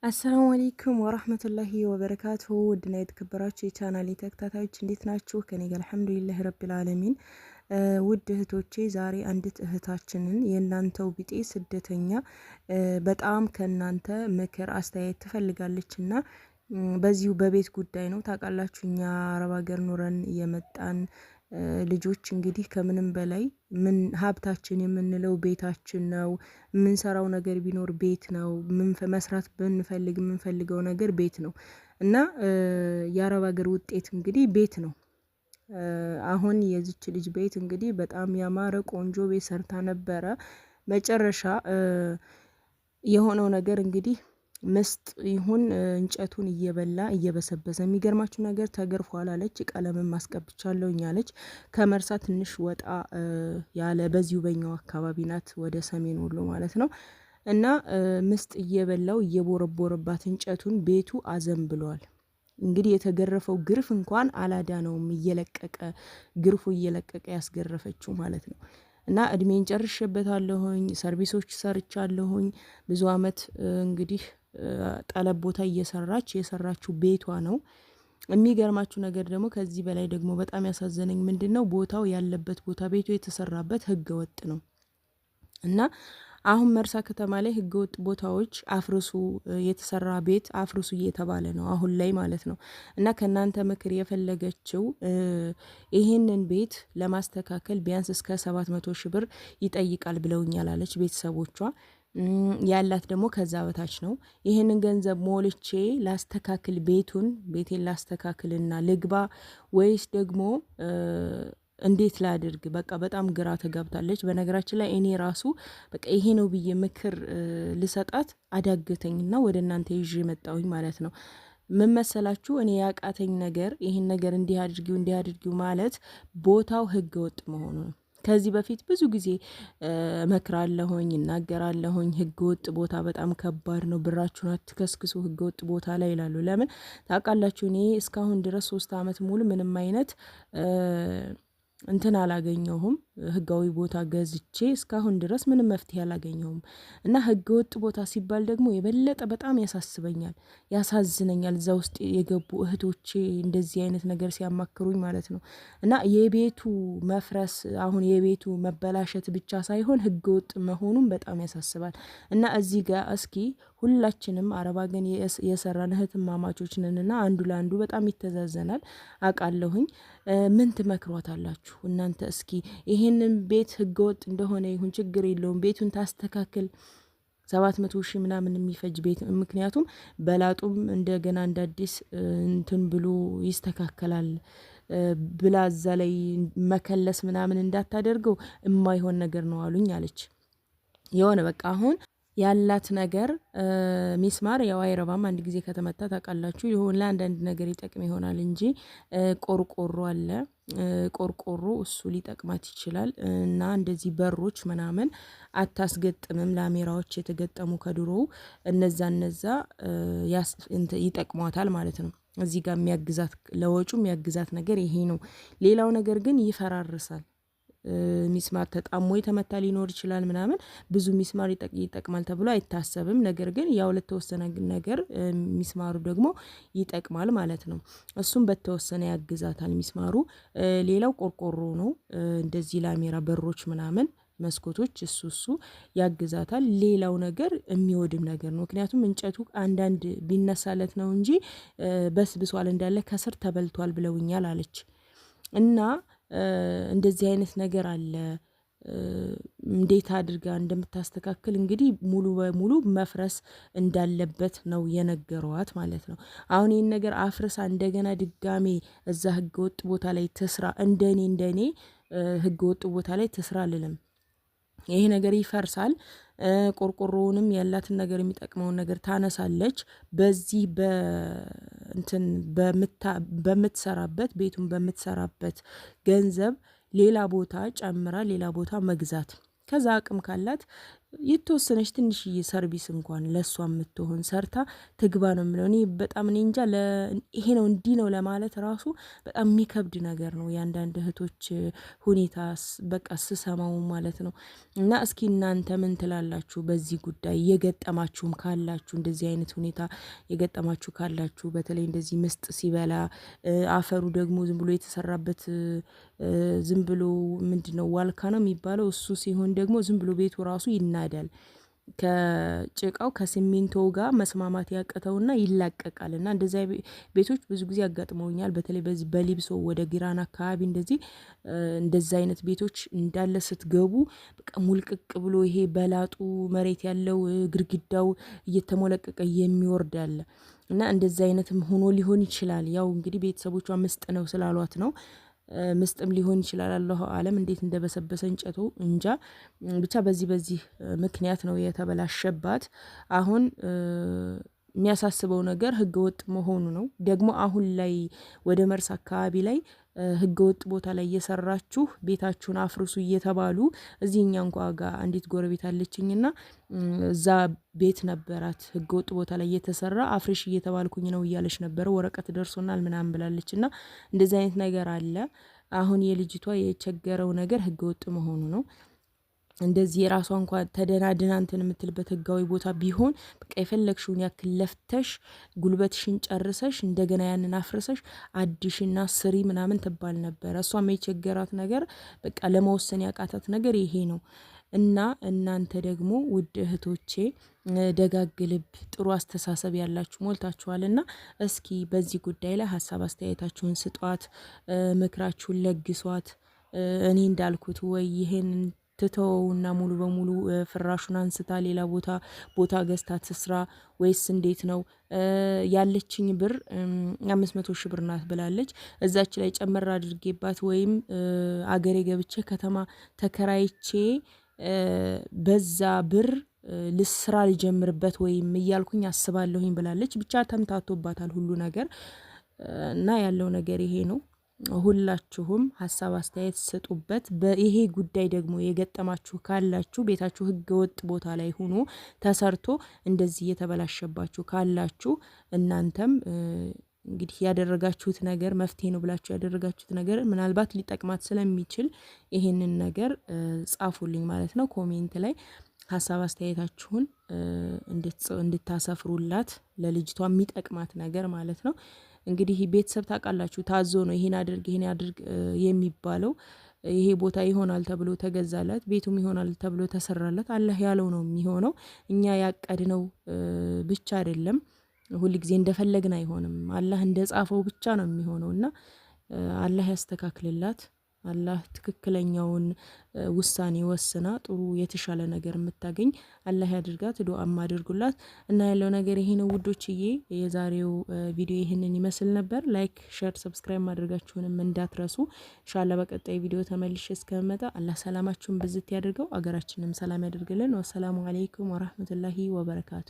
አሰላሙ አለይኩም ወራህመቱላሂ ወበረካቱሁ ውድና የተከበራችሁ የቻናሌ ተከታታዮች እንዴት ናችሁ? ከኔ ጋር አልሐምዱሊላህ ረብል ዓለሚን። ውድ እህቶቼ ዛሬ አንዲት እህታችንን የእናንተው ቢጤ ስደተኛ በጣም ከእናንተ ምክር አስተያየት ትፈልጋለችና በዚሁ በቤት ጉዳይ ነው። ታውቃላችሁ እኛ አረብ ሀገር ኑረን የመጣን ልጆች እንግዲህ ከምንም በላይ ምን ሀብታችን የምንለው ቤታችን ነው። የምንሰራው ነገር ቢኖር ቤት ነው። ምን መስራት ብንፈልግ የምንፈልገው ነገር ቤት ነው እና የአረብ ሀገር ውጤት እንግዲህ ቤት ነው። አሁን የዚች ልጅ ቤት እንግዲህ በጣም ያማረ ቆንጆ ቤት ሰርታ ነበረ። መጨረሻ የሆነው ነገር እንግዲህ ምስጥ ይሁን እንጨቱን እየበላ እየበሰበሰ የሚገርማችሁ ነገር ተገርፏል አለች። ቀለምም ማስቀብቻለሁኝ አለች። ከመርሳ ትንሽ ወጣ ያለ በዚሁ በኛው አካባቢ ናት፣ ወደ ሰሜን ወሎ ማለት ነው። እና ምስጥ እየበላው እየቦረቦረባት እንጨቱን ቤቱ አዘን ብሏል። እንግዲህ የተገረፈው ግርፍ እንኳን አላዳነውም፣ እየለቀቀ ግርፉ እየለቀቀ ያስገረፈችው ማለት ነው። እና እድሜን ጨርሼበታለሁኝ፣ ሰርቪሶች ሰርቻለሁኝ ብዙ አመት እንግዲህ ጠለብ ቦታ የሰራችው ቤቷ ነው። የሚገርማችሁ ነገር ደግሞ ከዚህ በላይ ደግሞ በጣም ያሳዘነኝ ምንድነው ቦታው ያለበት ቦታ ቤቱ የተሰራበት ህገ ወጥ ነው። እና አሁን መርሳ ከተማ ላይ ህገወጥ ቦታዎች አፍርሱ፣ የተሰራ ቤት አፍርሱ እየተባለ ነው አሁን ላይ ማለት ነው። እና ከናንተ ምክር የፈለገችው ይሄንን ቤት ለማስተካከል ቢያንስ እስከ 700 ሺህ ብር ይጠይቃል ብለውኛል አለች። ቤተሰቦቿ ያላት ደግሞ ከዛ በታች ነው። ይሄንን ገንዘብ ሞልቼ ላስተካክል ቤቴን ላስተካክልና ልግባ ወይስ ደግሞ እንዴት ላድርግ? በቃ በጣም ግራ ተጋብታለች። በነገራችን ላይ እኔ ራሱ በቃ ይሄ ነው ብዬ ምክር ልሰጣት አዳገተኝና ወደ እናንተ ይዤ መጣሁኝ ማለት ነው። ምን መሰላችሁ? እኔ ያቃተኝ ነገር ይሄን ነገር እንዲህ አድርጊው ማለት ቦታው ህገ ወጥ መሆኑ ነው። ከዚህ በፊት ብዙ ጊዜ መክራለሁኝ፣ እናገራለሁኝ። ህገወጥ ቦታ በጣም ከባድ ነው፣ ብራችሁን አትከስክሱ ህገወጥ ቦታ ላይ ይላሉ። ለምን ታውቃላችሁ? እኔ እስካሁን ድረስ 3 አመት ሙሉ ምንም አይነት እንትን አላገኘሁም። ህጋዊ ቦታ ገዝቼ እስካሁን ድረስ ምንም መፍትሄ አላገኘሁም። እና ህገ ወጥ ቦታ ሲባል ደግሞ የበለጠ በጣም ያሳስበኛል፣ ያሳዝነኛል። እዛ ውስጥ የገቡ እህቶቼ እንደዚህ አይነት ነገር ሲያማክሩኝ ማለት ነው። እና የቤቱ መፍረስ አሁን የቤቱ መበላሸት ብቻ ሳይሆን ህገ ወጥ መሆኑን በጣም ያሳስባል። እና እዚህ ጋር እስኪ ሁላችንም አረብ ሀገር የሰራን እህትማማቾች ነንና አንዱ ለአንዱ በጣም ይተዛዘናል አውቃለሁኝ። ምን ትመክሯታላችሁ እናንተ? እስኪ ይሄንን ቤት ህገወጥ እንደሆነ ይሁን ችግር የለውም ቤቱን ታስተካክል 700 ሺህ ምናምን የሚፈጅ ቤት፣ ምክንያቱም በላጡም እንደገና እንደ አዲስ እንትን ብሎ ይስተካከላል ብላ እዛ ላይ መከለስ ምናምን እንዳታደርገው የማይሆን ነገር ነው አሉኝ አለች። የሆነ በቃ አሁን ያላት ነገር ሚስማር ያው አይረባም፣ አንድ ጊዜ ከተመታ ታውቃላችሁ። ይሁን ለአንዳንድ ነገር ይጠቅም ይሆናል እንጂ ቆርቆሮ አለ፣ ቆርቆሮ እሱ ሊጠቅማት ይችላል። እና እንደዚህ በሮች ምናምን አታስገጥምም፣ ላሜራዎች የተገጠሙ ከድሮ እነዛ ይጠቅሟታል ማለት ነው። እዚህ ጋር የሚያግዛት ለወጩ የሚያግዛት ነገር ይሄ ነው። ሌላው ነገር ግን ይፈራርሳል። ሚስማር ተጣሞ የተመታ ሊኖር ይችላል ምናምን፣ ብዙ ሚስማር ይጠቅማል ተብሎ አይታሰብም። ነገር ግን ያው ለተወሰነ ነገር ሚስማሩ ደግሞ ይጠቅማል ማለት ነው። እሱም በተወሰነ ያግዛታል ሚስማሩ። ሌላው ቆርቆሮ ነው፣ እንደዚህ ላሜራ በሮች ምናምን መስኮቶች እሱ ያግዛታል። ሌላው ነገር የሚወድም ነገር ነው። ምክንያቱም እንጨቱ አንዳንድ ቢነሳለት ነው እንጂ በስብሷል፣ እንዳለ ከስር ተበልቷል ብለውኛል አለች። እና እንደዚህ አይነት ነገር አለ። እንዴት አድርጋ እንደምታስተካክል እንግዲህ ሙሉ በሙሉ መፍረስ እንዳለበት ነው የነገሯት ማለት ነው። አሁን ይህን ነገር አፍርሳ እንደገና ድጋሜ እዛ ህገወጥ ቦታ ላይ ትስራ፣ እንደኔ ህገወጥ ቦታ ላይ ትስራ አልልም። ይሄ ነገር ይፈርሳል። ቆርቆሮውንም ያላትን ነገር የሚጠቅመውን ነገር ታነሳለች። በዚህ በምትሰራበት ቤቱን በምትሰራበት ገንዘብ ሌላ ቦታ ጨምራ ሌላ ቦታ መግዛት፣ ከዛ አቅም ካላት የተወሰነች ትንሽዬ ሰርቪስ እንኳን ለሷ የምትሆን ሰርታ ትግባ ነው የምለው። እኔ በጣም እኔ እንጃ ይሄ ነው እንዲህ ነው ለማለት ራሱ በጣም የሚከብድ ነገር ነው የአንዳንድ እህቶች ሁኔታ በቃ ስሰማው ማለት ነው። እና እስኪ እናንተ ምን ትላላችሁ በዚህ ጉዳይ? የገጠማችሁም ካላችሁ እንደዚህ አይነት ሁኔታ የገጠማችሁ ካላችሁ፣ በተለይ እንደዚህ ምስጥ ሲበላ አፈሩ ደግሞ ዝም ብሎ የተሰራበት ዝም ብሎ ምንድነው ዋልካ ነው የሚባለው፣ እሱ ሲሆን ደግሞ ዝም ብሎ ቤቱ ራሱ ይናዳል። ከጭቃው ከሲሚንቶ ጋር መስማማት ያቀተውና ይላቀቃል። እና እንደዚህ ቤቶች ብዙ ጊዜ ያጋጥመውኛል። በተለይ በዚህ በሊብሶ ወደ ጊራና አካባቢ እንደዚህ አይነት ቤቶች እንዳለ ስትገቡ በቃ ሙልቅቅ ብሎ ይሄ በላጡ መሬት ያለው ግድግዳው እየተሞለቀቀ የሚወርድ አለ። እና እንደዚህ አይነትም ሆኖ ሊሆን ይችላል። ያው እንግዲህ ቤተሰቦቿ ምስጥ ነው ስላሏት ነው። ምስጥም ሊሆን ይችላል። አላሁ አለም እንዴት እንደበሰበሰ እንጨቱ እንጃ። ብቻ በዚህ ምክንያት ነው የተበላሸባት። አሁን የሚያሳስበው ነገር ህገወጥ መሆኑ ነው። ደግሞ አሁን ላይ ወደ መርስ አካባቢ ላይ ህገወጥ ቦታ ላይ እየሰራችሁ ቤታችሁን አፍርሱ እየተባሉ እዚህኛ እንኳ ጋር አንዲት ጎረቤት አለችኝና እዛ ቤት ነበራት ህገወጥ ቦታ ላይ እየተሰራ አፍርሽ እየተባልኩኝ ነው እያለች ነበረ። ወረቀት ደርሶናል ምናምን ብላለችና እንደዚህ አይነት ነገር አለ። አሁን የልጅቷ የቸገረው ነገር ህገወጥ መሆኑ ነው። እንደዚህ የራሷ እንኳን ተደናድና እንትን የምትልበት ህጋዊ ቦታ ቢሆን በቃ የፈለግሽውን ያክል ለፍተሽ ጉልበትሽን ጨርሰሽ እንደገና ያንን አፍርሰሽ አዲሽና ስሪ ምናምን ትባል ነበር። እሷም የቸገራት ነገር በቃ ለመወሰን ያቃታት ነገር ይሄ ነው። እና እናንተ ደግሞ ውድ እህቶቼ ደጋግ ልብ፣ ጥሩ አስተሳሰብ ያላችሁ ሞልታችኋልና እስኪ በዚህ ጉዳይ ላይ ሀሳብ አስተያየታችሁን ስጧት፣ ምክራችሁን ለግሷት። እኔ እንዳልኩት ወይ ይሄንን ትተውና ሙሉ በሙሉ ፍራሹን አንስታ ሌላ ቦታ ገዝታ ትስራ ወይስ እንዴት ነው? ያለችኝ ብር 500 ሺህ ብር ናት ብላለች። እዛች ላይ ጨመር አድርጌባት ወይም አገሬ ገብቼ ከተማ ተከራይቼ በዛ ብር ልስራ ልጀምርበት ወይም እያልኩኝ አስባለሁኝ ብላለች። ብቻ ተምታቶባታል ሁሉ ነገር እና ያለው ነገር ይሄ ነው። ሁላችሁም ሀሳብ አስተያየት ስጡበት። በይሄ ጉዳይ ደግሞ የገጠማችሁ ካላችሁ ቤታችሁ ህገወጥ ቦታ ላይ ሆኖ ተሰርቶ እንደዚህ እየተበላሸባችሁ ካላችሁ እናንተም እንግዲህ ያደረጋችሁት ነገር መፍትሄ ነው ብላችሁ ያደረጋችሁት ነገር ምናልባት ሊጠቅማት ስለሚችል ይሄንን ነገር ጻፉልኝ ማለት ነው። ኮሜንት ላይ ሀሳብ አስተያየታችሁን እንድታሰፍሩላት ለልጅቷ የሚጠቅማት ነገር ማለት ነው። እንግዲህ ቤተሰብ ታውቃላችሁ ታዞ ነው ይሄን አድርግ የሚባለው። ይሄ ቦታ ይሆናል ተብሎ ተገዛላት፣ ቤቱም ይሆናል ተብሎ ተሰራላት። አላህ ያለው ነው የሚሆነው። እኛ ያቀድነው ብቻ አይደለም። ሁል ጊዜ እንደፈለግን አይሆንም። አላህ እንደጻፈው ብቻ ነው የሚሆነው እና አላህ ያስተካክልላት። አላህ ትክክለኛውን ውሳኔ ወስና ጥሩ የተሻለ ነገር የምታገኝ አላህ ያድርጋት። ዱአም አድርጉላት እና ያለው ነገር ይሄ ነው ውዶችዬ። የዛሬው ቪዲዮ ይሄንን ይመስል ነበር። ላይክ፣ ሼር፣ ሰብስክራይብ ማድረጋችሁንም እንዳትረሱ። ኢንሻአላህ በቀጣይ ቪዲዮ ተመልሼ እስከመጣ አላህ ሰላማችሁን ብዝት ያድርገው፣ አገራችንም ሰላም ያድርግልን። ወሰላሙ አለይኩም ወራህመቱላሂ ወበረካቱ።